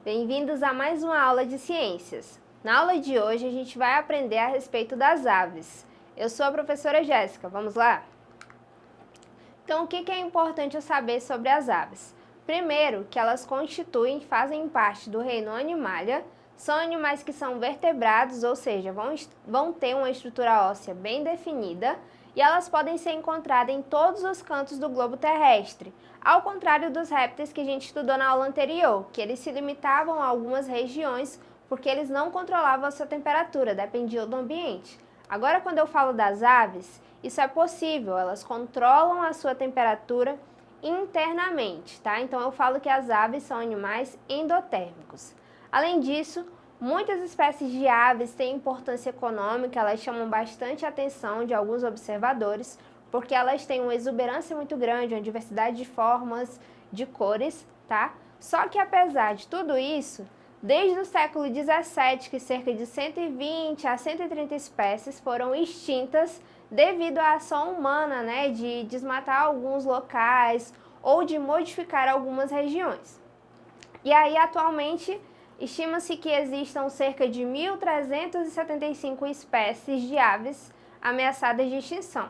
Bem-vindos a mais uma aula de ciências. Na aula de hoje a gente vai aprender a respeito das aves. Eu sou a professora Jéssica, vamos lá? Então, o que é importante eu saber sobre as aves? Primeiro, que elas fazem parte do reino Animalia, são animais que são vertebrados, ou seja, vão ter uma estrutura óssea bem definida, e elas podem ser encontradas em todos os cantos do globo terrestre, ao contrário dos répteis que a gente estudou na aula anterior, que eles se limitavam a algumas regiões porque eles não controlavam a sua temperatura, dependiam do ambiente. Agora, quando eu falo das aves, isso é possível, elas controlam a sua temperatura internamente, tá? Então eu falo que as aves são animais endotérmicos. Além disso, muitas espécies de aves têm importância econômica, elas chamam bastante a atenção de alguns observadores, porque elas têm uma exuberância muito grande, uma diversidade de formas, de cores, tá? Só que apesar de tudo isso, desde o século XVII, que cerca de 120 a 130 espécies foram extintas devido à ação humana, né, de desmatar alguns locais ou de modificar algumas regiões. E aí, atualmente, estima-se que existam cerca de 1.375 espécies de aves ameaçadas de extinção.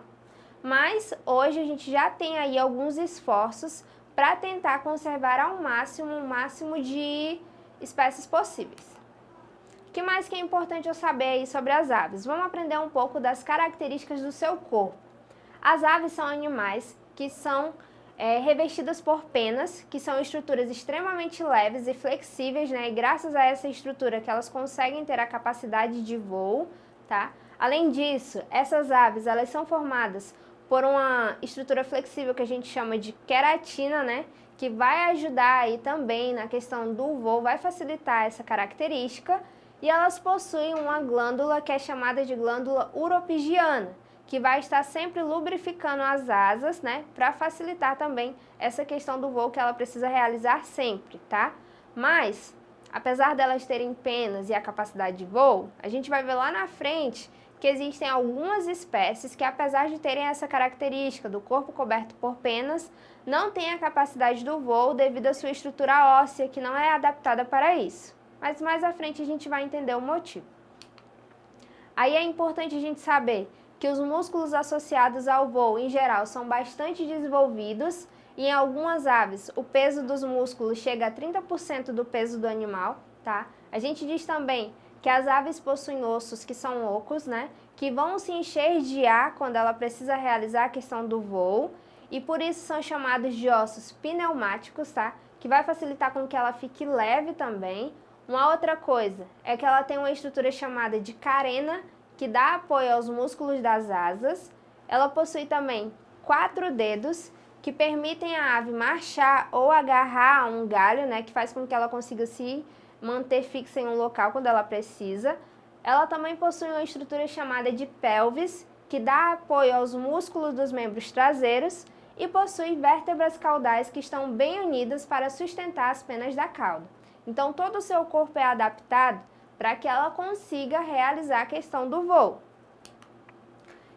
Mas hoje a gente já tem aí alguns esforços para tentar conservar ao máximo o máximo de espécies possíveis. O que mais que é importante eu saber aí sobre as aves? Vamos aprender um pouco das características do seu corpo. As aves são animais que são revestidas por penas, que são estruturas extremamente leves e flexíveis, né? E graças a essa estrutura que elas conseguem ter a capacidade de voo, tá? Além disso, essas aves, elas são formadas por uma estrutura flexível que a gente chama de queratina, né? Que vai ajudar aí também na questão do voo, vai facilitar essa característica. E elas possuem uma glândula que é chamada de glândula uropigiana, que vai estar sempre lubrificando as asas, né, para facilitar também essa questão do voo que ela precisa realizar sempre, tá? Mas, apesar delas terem penas e a capacidade de voo, a gente vai ver lá na frente que existem algumas espécies que, apesar de terem essa característica do corpo coberto por penas, não têm a capacidade do voo devido à sua estrutura óssea, que não é adaptada para isso. Mas mais à frente a gente vai entender o motivo. Aí é importante a gente saber que os músculos associados ao voo, em geral, são bastante desenvolvidos e em algumas aves o peso dos músculos chega a 30% do peso do animal, tá? A gente diz também que as aves possuem ossos que são ocos, né? Que vão se encher de ar quando ela precisa realizar a questão do voo e por isso são chamados de ossos pneumáticos, tá? Que vai facilitar com que ela fique leve também. Uma outra coisa é que ela tem uma estrutura chamada de carena, que dá apoio aos músculos das asas. Ela possui também 4 dedos, que permitem a ave marchar ou agarrar a um galho, né, que faz com que ela consiga se manter fixa em um local quando ela precisa. Ela também possui uma estrutura chamada de pelvis, que dá apoio aos músculos dos membros traseiros, e possui vértebras caudais que estão bem unidas para sustentar as penas da cauda. Então, todo o seu corpo é adaptado para que ela consiga realizar a questão do voo.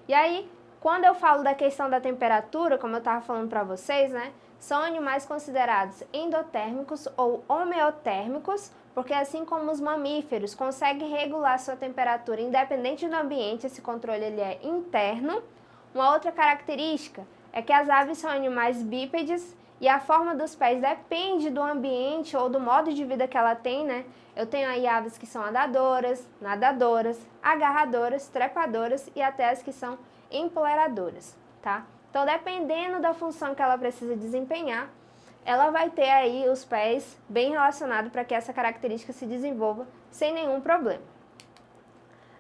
E aí, quando eu falo da questão da temperatura, como eu estava falando para vocês, né, são animais considerados endotérmicos ou homeotérmicos, porque assim como os mamíferos conseguem regular sua temperatura independente do ambiente, esse controle ele é interno. Uma outra característica é que as aves são animais bípedes e a forma dos pés depende do ambiente ou do modo de vida que ela tem, né? Eu tenho aí aves que são andadoras, nadadoras, agarradoras, trepadoras e até as que são empoleiradoras, tá? Então, dependendo da função que ela precisa desempenhar, ela vai ter aí os pés bem relacionados para que essa característica se desenvolva sem nenhum problema.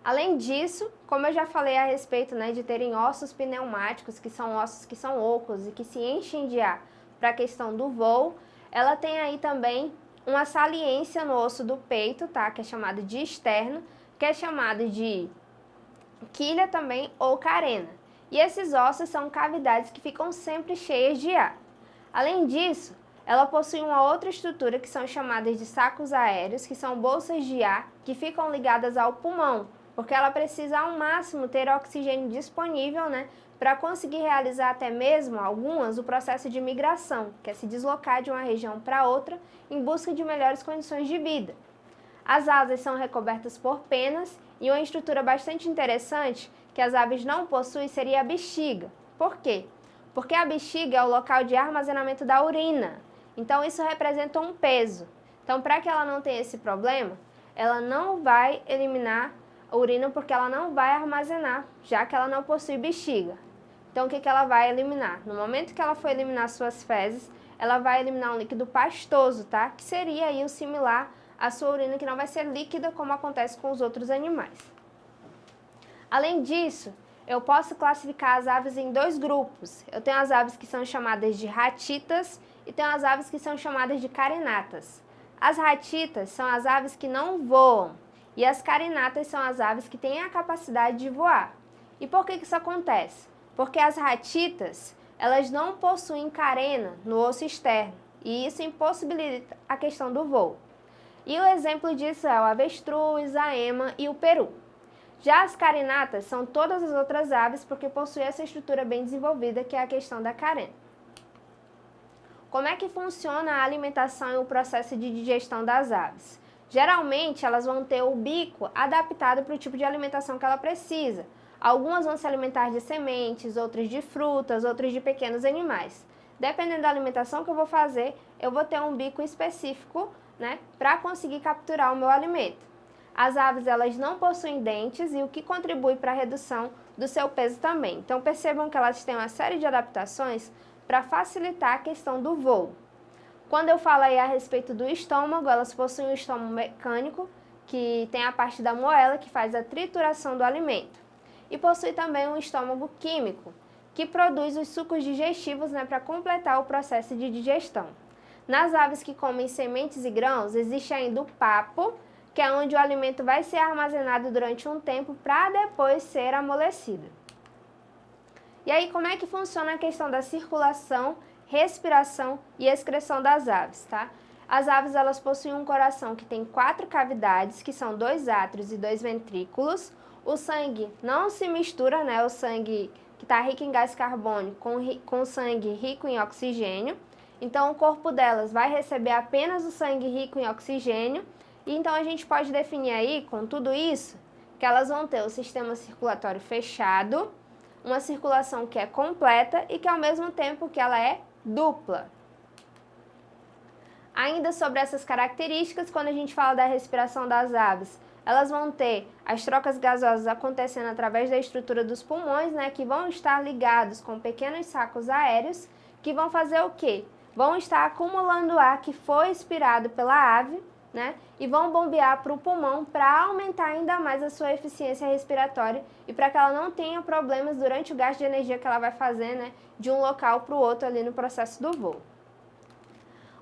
Além disso, como eu já falei a respeito, né, de terem ossos pneumáticos, que são ossos que são ocos e que se enchem de ar para a questão do voo, ela tem aí também uma saliência no osso do peito, tá? Que é chamado de externo, que é chamado de quilha também ou carena. E esses ossos são cavidades que ficam sempre cheias de ar. Além disso, ela possui uma outra estrutura que são chamadas de sacos aéreos, que são bolsas de ar que ficam ligadas ao pulmão, porque ela precisa ao máximo ter oxigênio disponível, né, para conseguir realizar até mesmo algumas o processo de migração, que é se deslocar de uma região para outra em busca de melhores condições de vida. As asas são recobertas por penas e uma estrutura bastante interessante que as aves não possuem seria a bexiga. Por quê? Porque a bexiga é o local de armazenamento da urina. Então isso representa um peso. Então, para que ela não tenha esse problema, ela não vai eliminar a urina porque ela não vai armazenar, já que ela não possui bexiga. Então, o que ela vai eliminar? No momento que ela for eliminar suas fezes, ela vai eliminar um líquido pastoso, tá? Que seria aí o similar à sua urina, que não vai ser líquida como acontece com os outros animais. Além disso, eu posso classificar as aves em dois grupos. Eu tenho as aves que são chamadas de ratitas e tenho as aves que são chamadas de carinatas. As ratitas são as aves que não voam e as carinatas são as aves que têm a capacidade de voar. E por que isso acontece? Porque as ratitas, elas não possuem carena no osso externo e isso impossibilita a questão do voo. E o exemplo disso é o avestruz, a ema e o peru. Já as carinatas são todas as outras aves porque possuem essa estrutura bem desenvolvida, que é a questão da carena. Como é que funciona a alimentação e o processo de digestão das aves? Geralmente, elas vão ter o bico adaptado para o tipo de alimentação que ela precisa. Algumas vão se alimentar de sementes, outras de frutas, outras de pequenos animais. Dependendo da alimentação que eu vou fazer, eu vou ter um bico específico, né, para conseguir capturar o meu alimento. As aves, elas não possuem dentes e o que contribui para a redução do seu peso também. Então, percebam que elas têm uma série de adaptações para facilitar a questão do voo. Quando eu falo aí a respeito do estômago, elas possuem um estômago mecânico, que tem a parte da moela, que faz a trituração do alimento. E possui também um estômago químico, que produz os sucos digestivos, né, para completar o processo de digestão. Nas aves que comem sementes e grãos, existe ainda o papo, que é onde o alimento vai ser armazenado durante um tempo para depois ser amolecido. E aí, como é que funciona a questão da circulação, respiração e excreção das aves, tá? As aves, elas possuem um coração que tem 4 cavidades, que são 2 átrios e 2 ventrículos. O sangue não se mistura, né? O sangue que está rico em gás carbônico com sangue rico em oxigênio. Então, o corpo delas vai receber apenas o sangue rico em oxigênio. E então, a gente pode definir aí, com tudo isso, que elas vão ter o sistema circulatório fechado, uma circulação que é completa e que, ao mesmo tempo, que ela é dupla. Ainda sobre essas características, quando a gente fala da respiração das aves, elas vão ter as trocas gasosas acontecendo através da estrutura dos pulmões, né, que vão estar ligados com pequenos sacos aéreos, que vão fazer o quê? Vão estar acumulando ar que foi expirado pela ave, né, e vão bombear para o pulmão para aumentar ainda mais a sua eficiência respiratória e para que ela não tenha problemas durante o gasto de energia que ela vai fazer, né, de um local para o outro ali no processo do voo.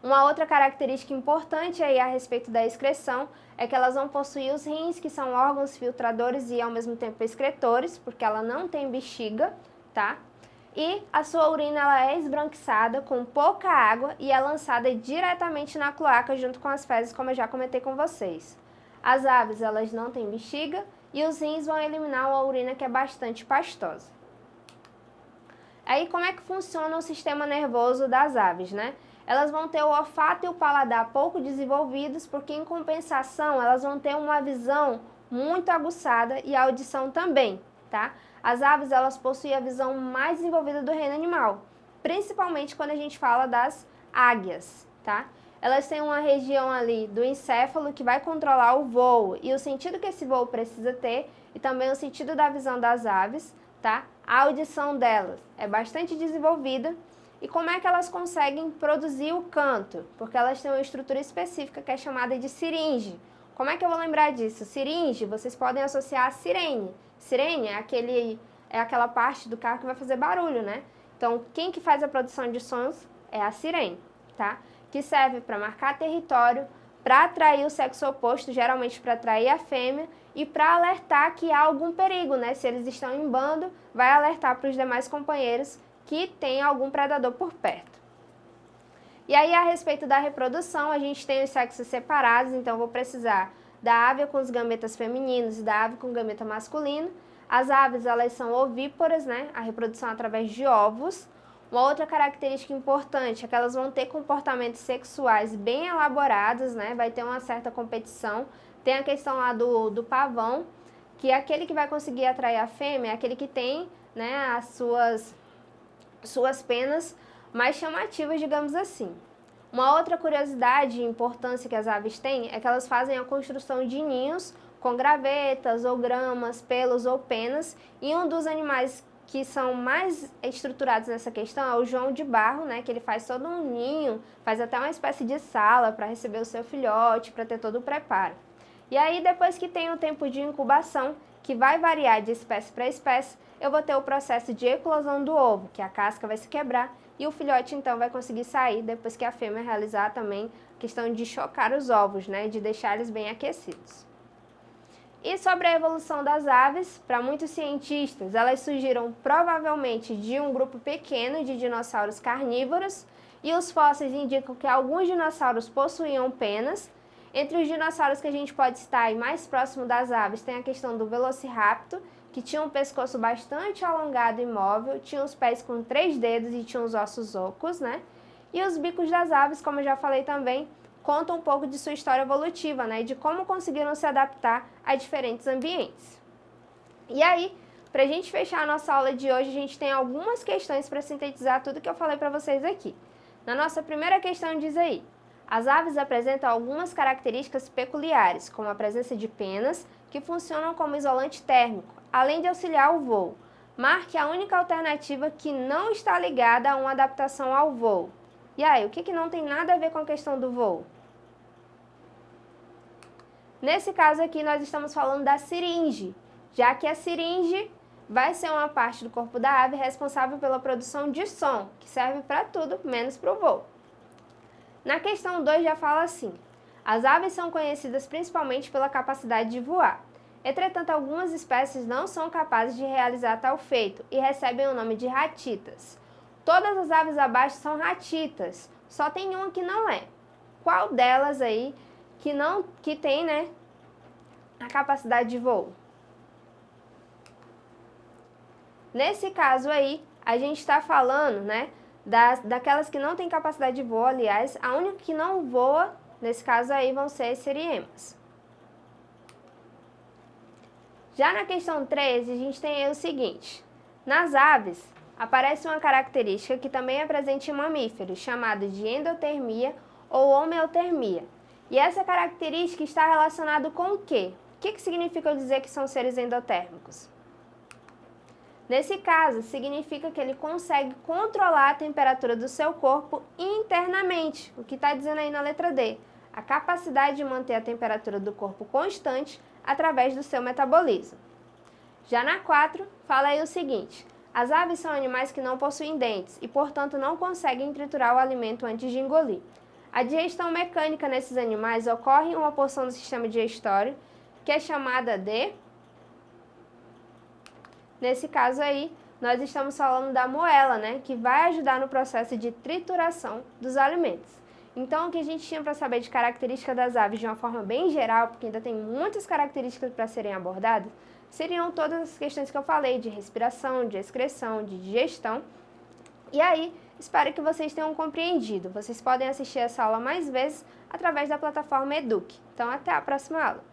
Uma outra característica importante aí a respeito da excreção é que elas vão possuir os rins, que são órgãos filtradores e ao mesmo tempo excretores, porque ela não tem bexiga, tá? E a sua urina, ela é esbranquiçada com pouca água e é lançada diretamente na cloaca junto com as fezes, como eu já comentei com vocês. As aves, elas não têm bexiga e os rins vão eliminar uma urina que é bastante pastosa. Aí, como é que funciona o sistema nervoso das aves, né? Elas vão ter o olfato e o paladar pouco desenvolvidos, porque em compensação elas vão ter uma visão muito aguçada e a audição também, tá? As aves, elas possuem a visão mais desenvolvida do reino animal, principalmente quando a gente fala das águias, tá? Elas têm uma região ali do encéfalo que vai controlar o voo e o sentido que esse voo precisa ter e também o sentido da visão das aves, tá? A audição delas é bastante desenvolvida. E como é que elas conseguem produzir o canto? Porque elas têm uma estrutura específica que é chamada de siringe. Como é que eu vou lembrar disso? Siringe, vocês podem associar a sirene. Sirene é aquela parte do carro que vai fazer barulho, né? Então, quem que faz a produção de sons é a sirene, tá? Que serve para marcar território, para atrair o sexo oposto, geralmente para atrair a fêmea, e para alertar que há algum perigo, né? Se eles estão em bando, vai alertar para os demais companheiros que tem algum predador por perto. E aí, a respeito da reprodução, a gente tem os sexos separados, então vou precisar da ave com os gametas femininos e da ave com gameta masculino. As aves, elas são ovíparas, né? A reprodução através de ovos. Uma outra característica importante é que elas vão ter comportamentos sexuais bem elaborados, né? Vai ter uma certa competição. Tem a questão lá do pavão, que é aquele que vai conseguir atrair a fêmea, é aquele que tem, né, as suas penas mais chamativas, digamos assim. Uma outra curiosidade e importância que as aves têm é que elas fazem a construção de ninhos com gravetas ou gramas, pelos ou penas, e um dos animais que são mais estruturados nessa questão é o João de Barro, né, que ele faz todo um ninho, faz até uma espécie de sala para receber o seu filhote, para ter todo o preparo. E aí, depois que tem o tempo de incubação, que vai variar de espécie para espécie, eu vou ter o processo de eclosão do ovo, que a casca vai se quebrar e o filhote então vai conseguir sair depois que a fêmea realizar também a questão de chocar os ovos, né, de deixar eles bem aquecidos. E sobre a evolução das aves, para muitos cientistas, elas surgiram provavelmente de um grupo pequeno de dinossauros carnívoros, e os fósseis indicam que alguns dinossauros possuíam penas. Entre os dinossauros que a gente pode citar aí mais próximo das aves, tem a questão do Velociraptor, que tinha um pescoço bastante alongado e móvel, tinha os pés com 3 dedos e tinha os ossos ocos, né? E os bicos das aves, como eu já falei também, contam um pouco de sua história evolutiva, né? De como conseguiram se adaptar a diferentes ambientes. E aí, para a gente fechar a nossa aula de hoje, a gente tem algumas questões para sintetizar tudo que eu falei para vocês aqui. Na nossa primeira questão diz aí: as aves apresentam algumas características peculiares, como a presença de penas, que funcionam como isolante térmico, além de auxiliar o voo. Marque a única alternativa que não está ligada a uma adaptação ao voo. E aí, o que não tem nada a ver com a questão do voo? Nesse caso aqui, nós estamos falando da siringe, já que a siringe vai ser uma parte do corpo da ave responsável pela produção de som, que serve para tudo, menos para o voo. Na questão 2 já fala assim: as aves são conhecidas principalmente pela capacidade de voar. Entretanto, algumas espécies não são capazes de realizar tal feito e recebem o nome de ratitas. Todas as aves abaixo são ratitas, só tem uma que não é. Qual delas aí que tem, né, a capacidade de voo? Nesse caso aí, a gente está falando, né, daquelas que não têm capacidade de voo. Aliás, a única que não voa, nesse caso aí, vão ser as siriemas. Já na questão 13, a gente tem aí o seguinte: nas aves, aparece uma característica que também é presente em mamíferos, chamada de endotermia ou homeotermia. E essa característica está relacionada com o quê? O que significa eu dizer que são seres endotérmicos? Nesse caso, significa que ele consegue controlar a temperatura do seu corpo internamente, o que está dizendo aí na letra D. A capacidade de manter a temperatura do corpo constante através do seu metabolismo. Já na 4, fala aí o seguinte: as aves são animais que não possuem dentes e, portanto, não conseguem triturar o alimento antes de engolir. A digestão mecânica nesses animais ocorre em uma porção do sistema digestório, que é chamada de... Nesse caso aí, nós estamos falando da moela, né, que vai ajudar no processo de trituração dos alimentos. Então, o que a gente tinha para saber de características das aves de uma forma bem geral, porque ainda tem muitas características para serem abordadas, seriam todas as questões que eu falei, de respiração, de excreção, de digestão. E aí, espero que vocês tenham compreendido. Vocês podem assistir essa aula mais vezes através da plataforma Eduque. Então, até a próxima aula!